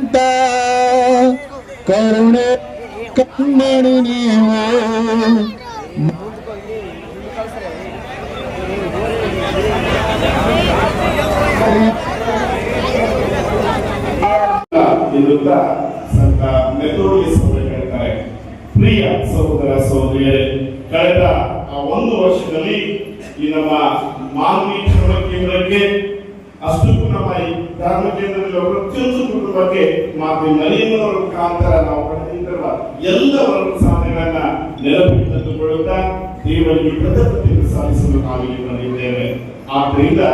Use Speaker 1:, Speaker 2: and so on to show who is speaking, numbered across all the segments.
Speaker 1: ಅಂತ ಕರುಣೆ ಕಣ್ಮಣಿ ನೀವು
Speaker 2: ಇರುತ್ತಾ ಸಂತ ಮೆಥೋಡಿಯಸ್ ಅವರು ಹೇಳ್ತಾರೆ, ಪ್ರಿಯ ಸಹೋದರ ಸಹೋದರಿಯರೇ, ಕಳೆದ ಒಂದು ವರ್ಷದಲ್ಲಿ ಈ ನಮ್ಮ ಮಾನವಿ ಧರ್ಮ ಕೇಂದ್ರಕ್ಕೆ ಅಷ್ಟಕ್ಕೂ ನಮ್ಮ ಈ ಧರ್ಮ ಕೇಂದ್ರದಲ್ಲಿ ಪ್ರತಿಯೊಂದು ಕುಟುಂಬಕ್ಕೆ ಮಾತು ಮನೆಯವರ ಮುಖಾಂತರ ನಾವು ಪಡೆದಿರುವ ಎಲ್ಲ ವರ್ಗ ಸಾಧನೆಗಳನ್ನ ನೆನಪಿಗೆ ತಂದುಕೊಳ್ಳುತ್ತಾ ದೇವರಿಗೆ ಕೃತಜ್ಞತೆ ಸಲ್ಲಿಸಲು ನಾವಿಲ್ಲಿ ಬಂದಿದ್ದೇವೆ. ಆದ್ದರಿಂದ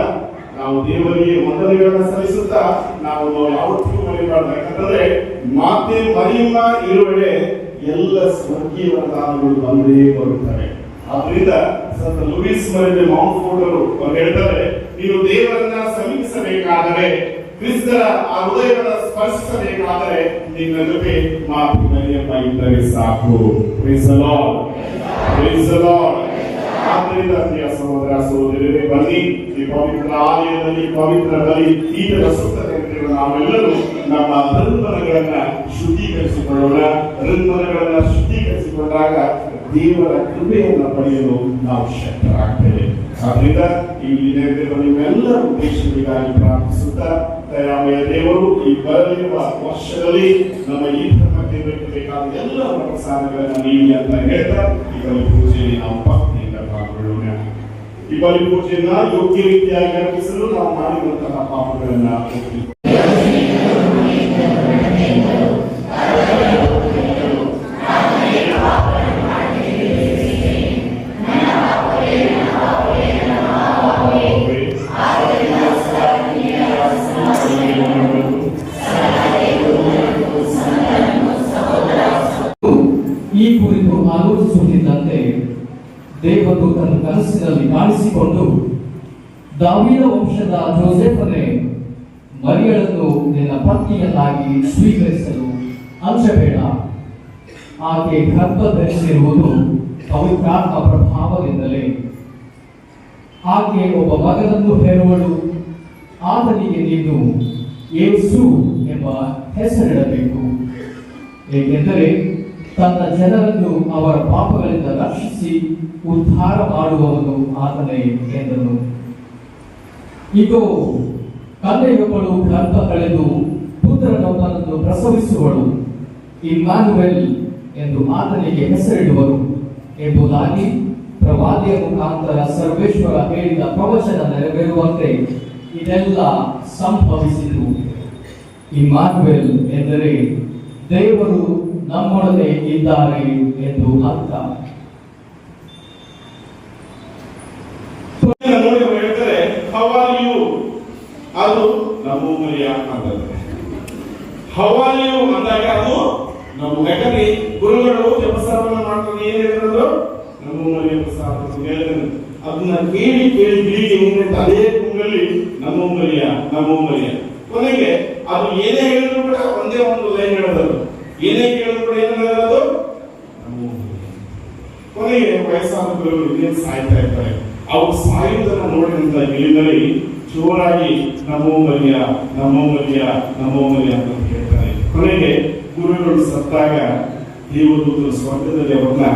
Speaker 2: ನಾವು ದೇವರಿಗೆ ವಂದನೆಗಳನ್ನ ಸಲ್ಲಿಸುತ್ತಾ ನಾವು ಯಾವತ್ತಿಗೂ ಮರೆಯಬಾರದು. ಯಾಕಂದ್ರೆ ಮಾತೆ ಮರಿಯಮ್ಮ ಇರುವೆಡೆ ಎಲ್ಲ ಸ್ವರ್ಗೀಯ ವರದಾನಗಳು ಬಂದೇ ಬರುತ್ತವೆ. ಆದ್ರಿಂದ ಸಂತ ಲೂಯಿಸ್ ಮರಿ ಮೌಂಟ್ ಫೋರ್ಟ್ ಅವರು ಹೇಳ್ತಾರೆ, ನೀವು ದೇವರನ್ನ ಸಮೀಪಿಸಬೇಕಾದರೆ, ಕ್ರಿಸ್ತರ ಆ ಹೃದಯವನ್ನು ಸ್ಪರ್ಶಿಸಬೇಕಾದರೆ ನಿಮ್ಮ ಜೊತೆ ಮಾತೆ ಮರಿಯಮ್ಮ ಇದ್ದರೆ ಸಾಕು. Praise the lord, praise the Lord. ಆದ್ದರಿಂದ ಪ್ರಿಯ ಸಹೋದರ ಸಹೋದರಿಯರೇ, ಬನ್ನಿ ಈ ಪವಿತ್ರ ಆಲಯದಲ್ಲಿ ಪವಿತ್ರ ಬಲಿ ಈಟದ ಸುತ್ತಲಿರುವ ನಾವೆಲ್ಲರೂ ನಮ್ಮ ಹೃನ್ಮನಗಳನ್ನ ಶುದ್ಧೀಕರಿಸಿಕೊಳ್ಳೋಣ. ಹೃನ್ಮನಗಳನ್ನ ಶುದ್ಧೀಕರಿಸಿಕೊಂಡಾಗ ದೇವರ ಕೃಪೆಯನ್ನು ಪಡೆಯಲು ನಾವು ಶಕ್ತರಾಗ್ತೇವೆ. ಆದ್ರಿಂದ ಈ ನಿಮ್ಮೆಲ್ಲರ ಉದ್ದೇಶಗಳಿಗಾಗಿ ಪ್ರಾರ್ಥಿಸುತ್ತಾ ದಯಾಮಯ ದೇವರು ಈ ಬರಲಿರುವ ವರ್ಷದಲ್ಲಿ ನಮ್ಮ ಈ ಧರ್ಮ ಕೇಂದ್ರಕ್ಕೆ ಬೇಕಾದ ಎಲ್ಲ ಪ್ರಸಾದಗಳನ್ನು ನೀಡಿ ಅಂತ ಹೇಳ್ತಾ ಈ ಬಲಿ ಪೂಜೆಯಲ್ಲಿ ನಾವು ಭಕ್ತಿಯಿಂದ ಪಾಲ್ಗೊಳ್ಳೋಣ. ಈ ಬಲಿ ಪೂಜೆಯನ್ನ ಯೋಗ್ಯ ರೀತಿಯಾಗಿ ಅರ್ಪಿಸಲು ನಾವು ಮಾಡಿರುವಂತಹ ಪಾಪಗಳನ್ನ
Speaker 3: ಈ ಕುರಿತು ಆಲೋಚಿಸುತ್ತಿದ್ದಂತೆ ದೇವದೂತನು ಕನಸಿನಲ್ಲಿ ಕಾಣಿಸಿಕೊಂಡು, ದಾವೀದ ವಂಶದ ಜೋಸೆಫನೇ, ಮರಿಯಳನ್ನು ನಿನ್ನ ಪತ್ನಿಯನ್ನಾಗಿ ಸ್ವೀಕರಿಸಲು ಅಂಜಬೇಡ. ಆಕೆ ಗರ್ಭ ಧರಿಸಿರುವುದು ಪವಿತ್ರಾತ್ಮ ಪ್ರಭಾವದಿಂದಲೇ. ಆಕೆ ಒಬ್ಬ ಮಗನನ್ನು ಹೆರುವಳು. ಆತನಿಗೆ ನೀನು ಯೇಸು ಎಂಬ ಹೆಸರಿಡಬೇಕು, ಏಕೆಂದರೆ ತನ್ನ ಜನರನ್ನು ಅವರ ಪಾಪಗಳಿಂದ ರಕ್ಷಿಸಿ ಉದ್ಧಾರ ಮಾಡುವವನು ಆತನೇ ಎಂದನು. ಇಗೋ, ಕನ್ಯೆಯೊಬ್ಬಳು ಗರ್ಭ ಕಳೆದು ಪುತ್ರನೊಬ್ಬನನ್ನು ಪ್ರಸವಿಸುವಳು. ಇಮ್ಮಾನುವೆಲ್ ಎಂದು ಆತನಿಗೆ ಹೆಸರಿಡುವರು ಎಂಬುದಾಗಿ ಪ್ರವಾದಿಯ ಮುಖಾಂತರ ಸರ್ವೇಶ್ವರ ಹೇಳಿದ ಪ್ರವಚನ ನೆರವೇರುವಂತೆ ಇದೆಲ್ಲ ಸಂಭವಿಸಿತು. ಇಮ್ಮಾನುವೆಲ್ ಎಂದರೆ ದೇವರು ನಮ್ಮೊಡನೆ ಇದ್ದಾರೆ ಎಂದು ಅರ್ಥ.
Speaker 2: ಹೇಳ್ತಾರೆ, ಹೌ ಆರ್ ಯು, ಅದು ನಮೋ ಮರಿಯ ಅಂತಂದ್ರೆ ಹೌ ಆರ್ ಯು ಅಂದಾಗ ಅದು ನಮ್ಮ ಯಾಕಂದ್ರೆ ಗುರುಗಳು ಜಪಸಾರವನ್ನು ಮಾಡ್ತಾರೆ. ಏನ್ ಹೇಳಿದ್ರು? ನಮೋ ಮರಿಯ ಪ್ರಸಾದ ಹೇಳಿದ್ರು. ಅದನ್ನ ಕೇಳಿ ಕೇಳಿ ಬೀಳಿಗೆ ಮುಂದೆ ಅದೇ ಕುಂಗಲ್ಲಿ ನಮೋ ಮರಿಯ ನಮೋ ಮರಿಯ. ಕೊನೆಗೆ ಅದು ಏನೇ ಹೇಳಿದ್ರು ಕೂಡ ಒಂದೇ ಒಂದು ಲೈನ್ ಹೇಳೋದು, ಏನೇ ಕೇಳಿದ್ರು ಕೂಡ ಏನು ಹೇಳೋದು ನಮೋ ಮರಿಯ. ಕೊನೆಗೆ ವಯಸ್ಸಾದ ಗುರುಗಳು ಇನ್ನೇನು ಸಾಯ್ತಾ ಇರ್ತಾರೆ. ಅವ್ರು ಸಾಯುವುದನ್ನು ನೋಡಿದಂತ ಇಳಿದಲ್ಲಿ ಜೋರಾಗಿ ನಮೋ ಮರಿಯ ನಮೋ ಮರಿಯ ನಮೋ ಮರಿಯ ಅಂತ ಹೇಳ್ತಾರೆ. ಕೊನೆಗೆ ಗುರುಗಳು ಸತ್ತಾಗ ದೇವದೂತರು ಸ್ವರ್ಗದಲ್ಲಿ ಅವ್ರನ್ನ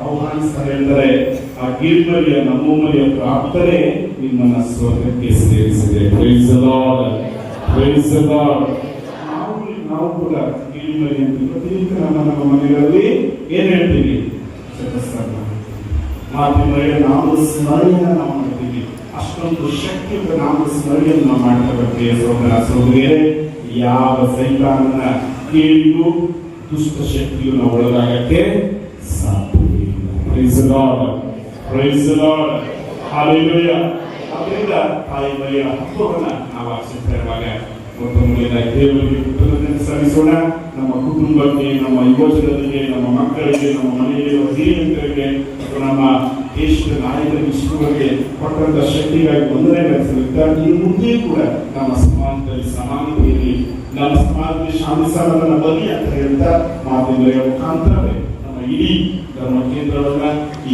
Speaker 2: ಆಹ್ವಾನಿಸ್ತಾರೆ. ಹೇಳ್ತಾರೆ, ಆ ಗಿರಿಮರಿಯ ನಮೋ ಮರಿಯ ಪ್ರಾರ್ಥನೆ ನಿಮ್ಮನ್ನ ಸ್ವರ್ಗಕ್ಕೆ ಸೇರಿಸಿದೆ. Praise the lord, praise the lord. ನಾವು ಕೂಡ ಗಿರಿಮರಿ ಅಂತ ಪ್ರತಿನಿತ್ಯ ನಮ್ಮ ಮನೆಗಳಲ್ಲಿ ಏನ್ ಹೇಳ್ತೀವಿ? ಮಾತೃಮರಿಯ ನಾಮ ಸ್ಮರಣೆಯನ್ನು ನಾವು ಮಾಡ್ತೀವಿ. ಅಷ್ಟೊಂದು ಶಕ್ತಿಯುತ ನಾಮ ಸ್ಮರಣೆಯನ್ನು ನಾವು ಮಾಡ್ತಾ ಬರ್ತೀವಿ. ಸಹೋದರ ಸಹೋದರಿಯರೇ, ಯಾವ ಸೈತಾನನ ಕೇಳಿಗೂ ದುಷ್ಟ ಶಕ್ತಿಯು ನಾವು ಒಳಗಾಗಕ್ಕೆ ಸಾಧ್ಯವಿಲ್ಲ. Praise the lord, praise the Lord, hallelujah. ಅದರಿಂದ ತಾಯಿ ಮರಿಯ ಹಬ್ಬವನ್ನ ನಾವು ಆಚರಿಸ್ತಾ ಇರುವಾಗ ದೇವರಿಗೆ ಕೃತಜ್ಞತೆ ಸಲ್ಲಿಸೋಣ. ನಮ್ಮ ಕುಟುಂಬಕ್ಕೆ, ನಮ್ಮ ಯುವಜನರಿಗೆ, ನಮ್ಮ ಮಕ್ಕಳಿಗೆ, ನಮ್ಮ ಮನೆಯಲ್ಲಿರುವ ಹಿರಿಯರಿಗೆ, ನಮ್ಮ ದೇಶದ ನಾಯಕರಿಗೆ, ಶಿವರಿಗೆ ಕೊಟ್ಟಂತ ಶಕ್ತಿಗಾಗಿ ವಂದನೆ ಸಲ್ಲಿಸುತ್ತಾ ಈ ಮುಂದೆ ಕೂಡ ನಮ್ಮ ಸಮಾಜದಲ್ಲಿ ಸಮಾನತೆಯಲ್ಲಿ, ನಮ್ಮ ಸಮಾಜದಲ್ಲಿ ಶಾಂತಿ ಸಾಧನ ಬನ್ನಿ ಅಂತ ಹೇಳ್ತಾ ಮಾತಿನ ಮುಖಾಂತರವೇ ನಮ್ಮ ಇಡೀ ಧರ್ಮ ಕೇಂದ್ರವನ್ನ ಈ